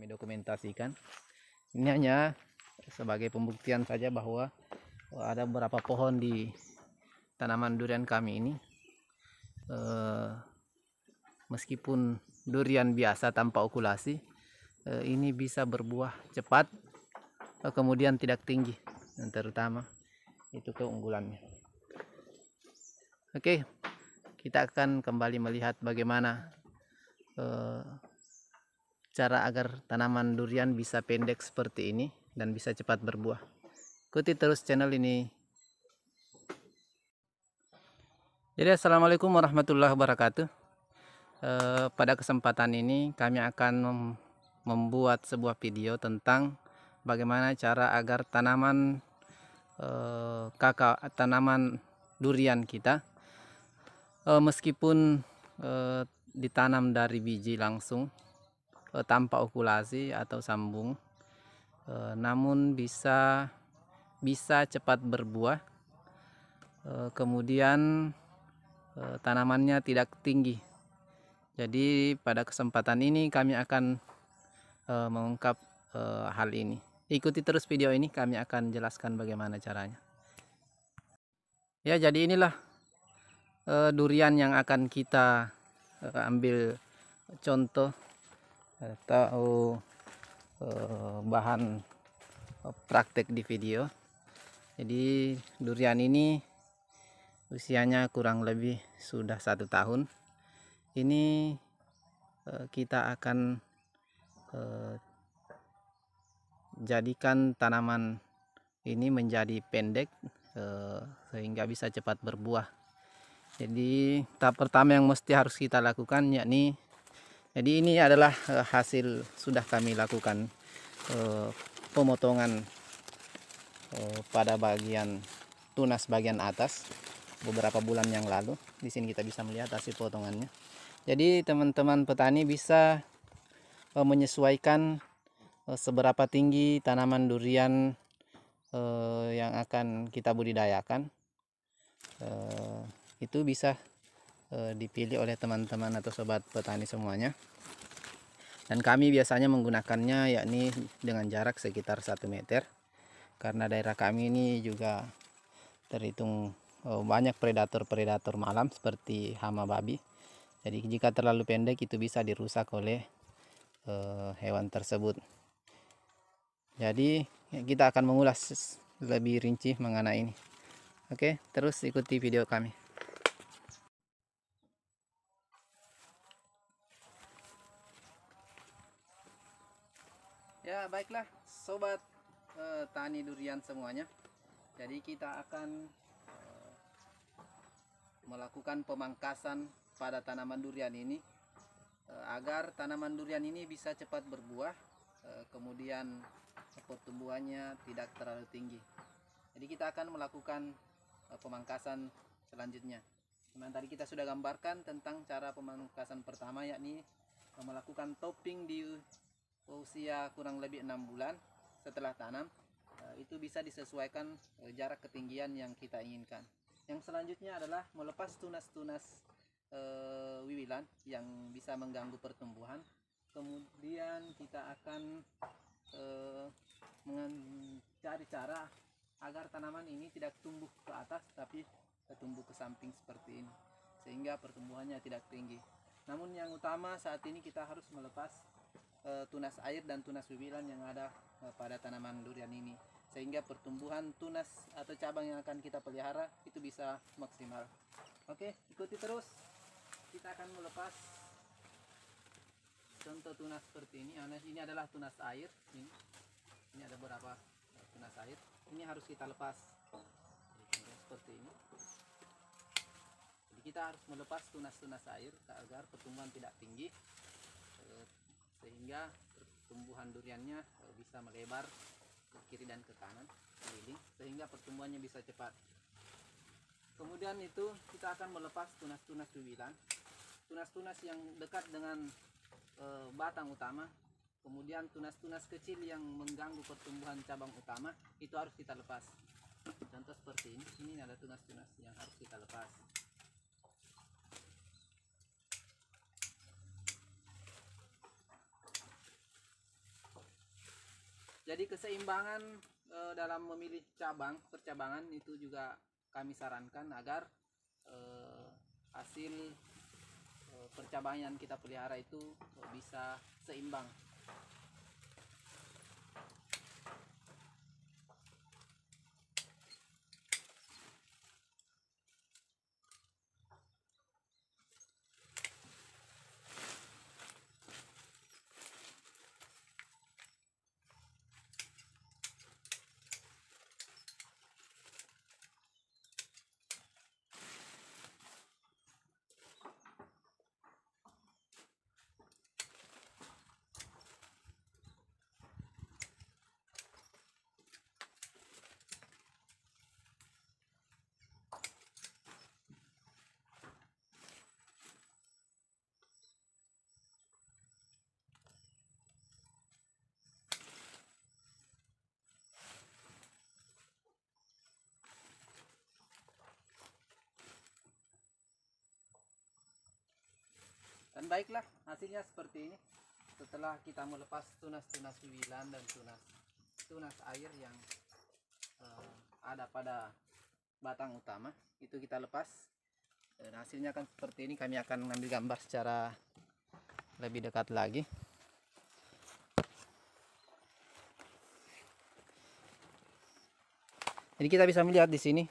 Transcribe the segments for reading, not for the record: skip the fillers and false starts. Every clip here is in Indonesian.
kami dokumentasikan. Ini hanya sebagai pembuktian saja bahwa ada beberapa pohon di tanaman durian kami ini. Meskipun durian biasa tanpa okulasi, ini bisa berbuah cepat, kemudian tidak tinggi, yang terutama itu keunggulannya. Oke, kita akan kembali melihat bagaimana cara agar tanaman durian bisa pendek seperti ini dan bisa cepat berbuah. Ikuti terus channel ini. Jadi assalamualaikum warahmatullahi wabarakatuh. Pada kesempatan ini kami akan membuat sebuah video tentang bagaimana cara agar tanaman tanaman durian kita meskipun ditanam dari biji langsung tanpa okulasi atau sambung, namun bisa cepat berbuah, kemudian tanamannya tidak tinggi. Jadi pada kesempatan ini kami akan mengungkap hal ini. Ikuti terus video ini, kami akan jelaskan bagaimana caranya. Ya, jadi inilah durian yang akan kita ambil contoh atau bahan praktek di video. Jadi durian ini usianya kurang lebih sudah 1 tahun. Ini kita akan jadikan tanaman ini menjadi pendek sehingga bisa cepat berbuah. Jadi tahap pertama yang mesti harus kita lakukan yakni, jadi ini adalah hasil sudah kami lakukan pemotongan pada bagian tunas bagian atas beberapa bulan yang lalu. Di sini kita bisa melihat hasil potongannya. Jadi teman-teman petani bisa menyesuaikan seberapa tinggi tanaman durian yang akan kita budidayakan. Itu bisa dipilih oleh teman-teman atau sobat petani semuanya. Dan kami biasanya menggunakannya yakni dengan jarak sekitar 1 meter, karena daerah kami ini juga terhitung banyak predator malam seperti hama babi. Jadi jika terlalu pendek itu bisa dirusak oleh hewan tersebut. Jadi kita akan mengulas lebih rinci mengenai ini. Oke, terus ikuti video kami. Ya, baiklah sobat tani durian semuanya. Jadi kita akan melakukan pemangkasan pada tanaman durian ini agar tanaman durian ini bisa cepat berbuah, kemudian pertumbuhannya tidak terlalu tinggi. Jadi kita akan melakukan pemangkasan selanjutnya. Memang tadi kita sudah gambarkan tentang cara pemangkasan pertama, yakni melakukan topping di usia kurang lebih 6 bulan setelah tanam. Itu bisa disesuaikan jarak ketinggian yang kita inginkan. Yang selanjutnya adalah melepas tunas-tunas wiwilan yang bisa mengganggu pertumbuhan. Kemudian kita akan mencari cara agar tanaman ini tidak tumbuh ke atas tapi tumbuh ke samping seperti ini, sehingga pertumbuhannya tidak tinggi. Namun yang utama saat ini kita harus melepas tunas air dan tunas wiwilan yang ada pada tanaman durian ini, sehingga pertumbuhan tunas atau cabang yang akan kita pelihara itu bisa maksimal. Oke, ikuti terus. Kita akan melepas contoh tunas seperti ini. Ini adalah tunas air. Ini ada beberapa tunas air. Ini harus kita lepas seperti ini. Jadi kita harus melepas tunas-tunas air agar pertumbuhan tidak tinggi, sehingga pertumbuhan duriannya bisa melebar ke kiri dan ke kanan keliling, sehingga pertumbuhannya bisa cepat. Kemudian itu kita akan melepas tunas-tunas wiwilan, tunas-tunas yang dekat dengan batang utama. Kemudian tunas-tunas kecil yang mengganggu pertumbuhan cabang utama itu harus kita lepas. Contoh seperti ini. Ini ada tunas-tunas yang harus kita lepas. Jadi keseimbangan dalam memilih percabangan itu juga kami sarankan agar hasil percabangan yang kita pelihara itu bisa seimbang. Dan baiklah, hasilnya seperti ini. Setelah kita melepas tunas-tunas wiwilan dan tunas air yang ada pada batang utama, itu kita lepas. Dan hasilnya akan seperti ini. Kami akan mengambil gambar secara lebih dekat lagi. Jadi kita bisa melihat di sini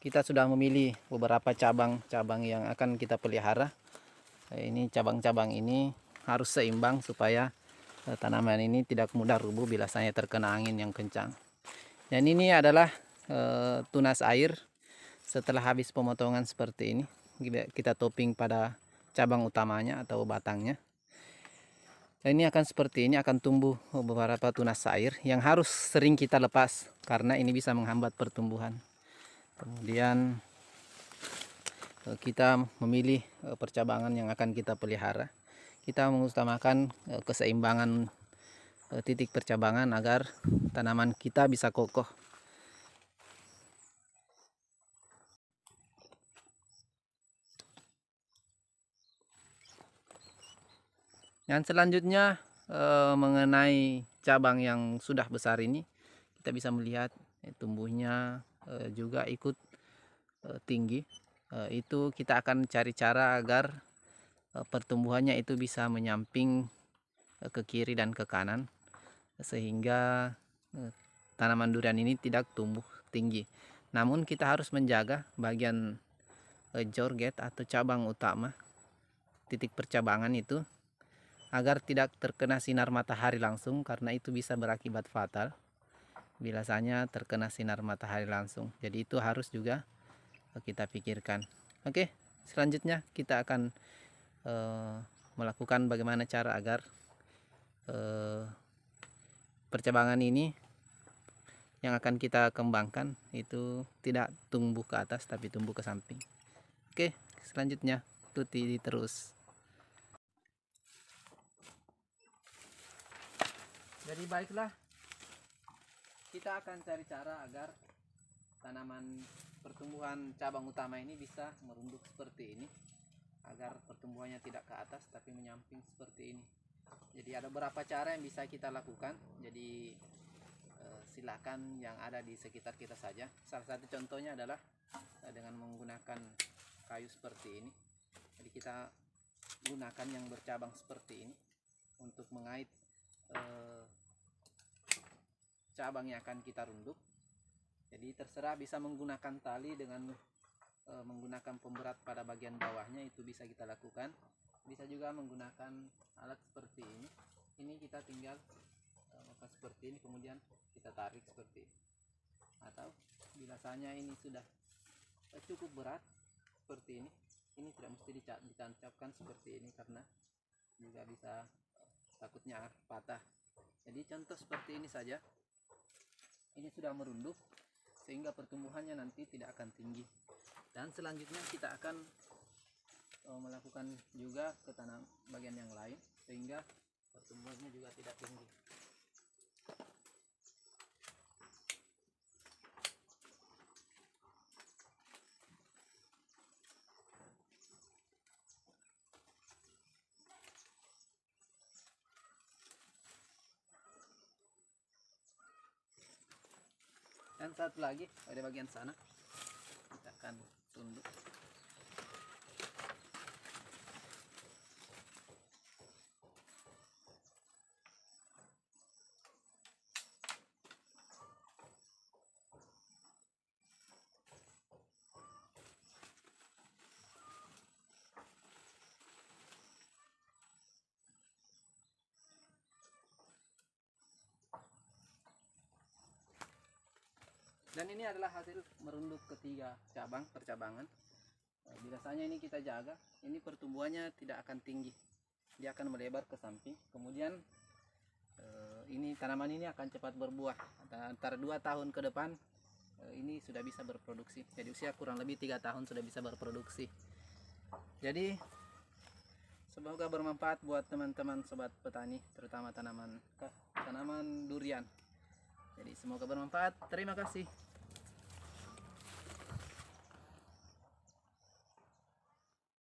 kita sudah memilih beberapa cabang-cabang yang akan kita pelihara. Ini cabang-cabang ini harus seimbang supaya tanaman ini tidak mudah rubuh bila saya terkena angin yang kencang. Dan ini adalah tunas air setelah habis pemotongan seperti ini. Kita topping pada cabang utamanya atau batangnya. Dan ini akan seperti ini, akan tumbuh beberapa tunas air yang harus sering kita lepas karena ini bisa menghambat pertumbuhan. Kemudian kita memilih percabangan yang akan kita pelihara. Kita mengutamakan keseimbangan titik percabangan agar tanaman kita bisa kokoh. Yang selanjutnya mengenai cabang yang sudah besar ini, kita bisa melihat tumbuhnya juga ikut tinggi. Itu kita akan cari cara agar pertumbuhannya itu bisa menyamping ke kiri dan ke kanan sehingga tanaman durian ini tidak tumbuh tinggi. Namun kita harus menjaga bagian jorget atau cabang utama titik percabangan itu agar tidak terkena sinar matahari langsung, karena itu bisa berakibat fatal biasanya terkena sinar matahari langsung. Jadi itu harus juga kita pikirkan. Oke, selanjutnya kita akan melakukan bagaimana cara agar percabangan ini yang akan kita kembangkan itu tidak tumbuh ke atas tapi tumbuh ke samping. Oke, selanjutnya ikuti terus. Jadi baiklah, kita akan cari cara agar tanaman pertumbuhan cabang utama ini bisa merunduk seperti ini, agar pertumbuhannya tidak ke atas tapi menyamping seperti ini. Jadi ada beberapa cara yang bisa kita lakukan. Jadi silakan yang ada di sekitar kita saja. Salah satu contohnya adalah dengan menggunakan kayu seperti ini. Jadi kita gunakan yang bercabang seperti ini untuk mengait cabang yang akan kita runduk. Jadi terserah, bisa menggunakan tali dengan menggunakan pemberat pada bagian bawahnya, itu bisa kita lakukan. Bisa juga menggunakan alat seperti ini. Ini kita tinggal seperti ini, kemudian kita tarik seperti ini. Atau biasanya ini sudah cukup berat seperti ini tidak mesti ditancapkan seperti ini karena juga bisa takutnya patah. Jadi contoh seperti ini saja. Ini sudah merunduk sehingga pertumbuhannya nanti tidak akan tinggi. Dan selanjutnya kita akan melakukan juga ke tanam bagian yang lain sehingga pertumbuhannya juga tidak tinggi. satu lagi ada bagian sana, kita akan tunduk. Dan ini adalah hasil merunduk ketiga percabangan. Biasanya ini kita jaga, ini pertumbuhannya tidak akan tinggi, dia akan melebar ke samping. Kemudian ini tanaman ini akan cepat berbuah, antara 2 tahun ke depan ini sudah bisa berproduksi. Jadi usia kurang lebih 3 tahun sudah bisa berproduksi. Jadi semoga bermanfaat buat teman-teman sobat petani, terutama tanaman durian. Jadi semoga bermanfaat. Terima kasih.